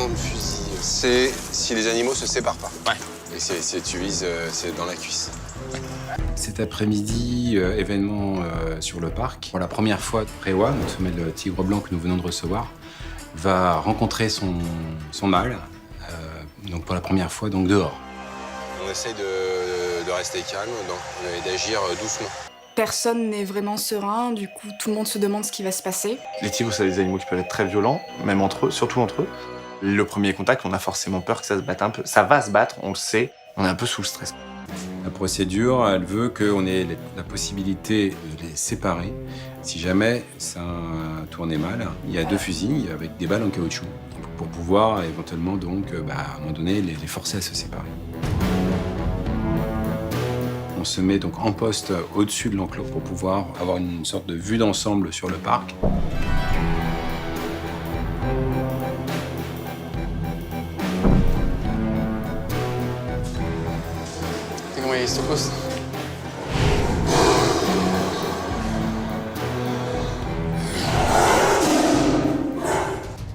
prendre fusil. C'est si les animaux se séparent pas. Ouais. Et tu vises, c'est dans la cuisse. Cet après-midi, événement sur le parc. Pour la première fois, Rewa, notre femelle tigre blanc que nous venons de recevoir, va rencontrer son mâle, donc pour la première fois donc dehors. On essaye de rester calme et d'agir doucement. Personne n'est vraiment serein, du coup tout le monde se demande ce qui va se passer. Les tigres, c'est des animaux qui peuvent être très violents, même entre eux, surtout entre eux. Le premier contact, on a forcément peur que ça se batte un peu. Ça va se battre, on le sait, on est un peu sous le stress. La procédure, elle veut qu'on ait la possibilité de les séparer. Si jamais ça tournait mal, il y a 2 fusils avec des balles en caoutchouc pour pouvoir éventuellement donc, à un moment donné, les forcer à se séparer. On se met donc en poste au-dessus de l'enclos pour pouvoir avoir une sorte de vue d'ensemble sur le parc. Comment est ce poste?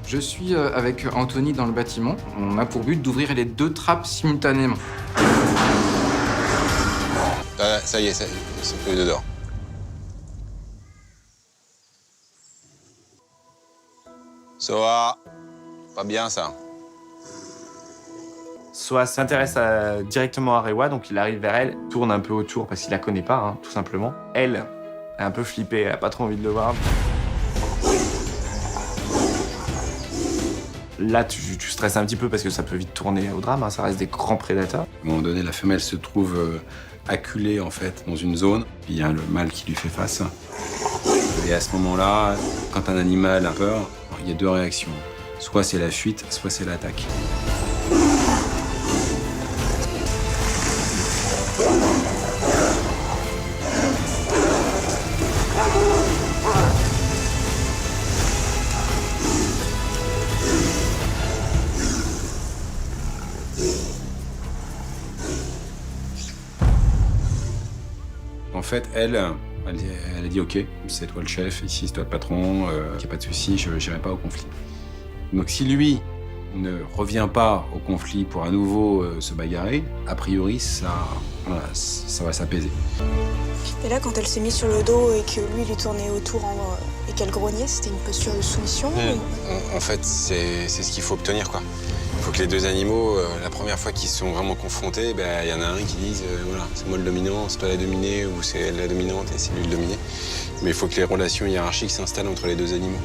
Je suis avec Anthony dans le bâtiment. On a pour but d'ouvrir les 2 trappes simultanément. Ça y est, ils sont tous les deux dehors. Soa, pas bien ça. Soit s'intéresse directement à Rewa, donc il arrive vers elle, tourne un peu autour parce qu'il la connaît pas, hein, tout simplement. Elle est un peu flippée, elle a pas trop envie de le voir. Là, tu stresses un petit peu parce que ça peut vite tourner au drame, hein, ça reste des grands prédateurs. À un moment donné, la femelle se trouve acculée en fait dans une zone. Il y a le mâle qui lui fait face. Et à ce moment-là, quand un animal a peur, il y a 2 réactions. Soit c'est la fuite, soit c'est l'attaque. En fait, elle a dit « Ok, c'est toi le chef, ici c'est toi le patron, il n'y a pas de souci, je n'irai pas au conflit. » Donc si lui ne revient pas au conflit pour à nouveau se bagarrer, a priori, ça va s'apaiser. Et là, quand elle s'est mise sur le dos et que lui lui tournait autour et qu'elle grognait, c'était une posture de soumission En fait, c'est ce qu'il faut obtenir, quoi. Il faut que les 2 animaux, la première fois qu'ils se sont vraiment confrontés, il y en a un qui dise voilà, c'est moi le dominant, c'est toi la dominée, ou c'est elle la dominante et c'est lui le dominé. Mais il faut que les relations hiérarchiques s'installent entre les 2 animaux.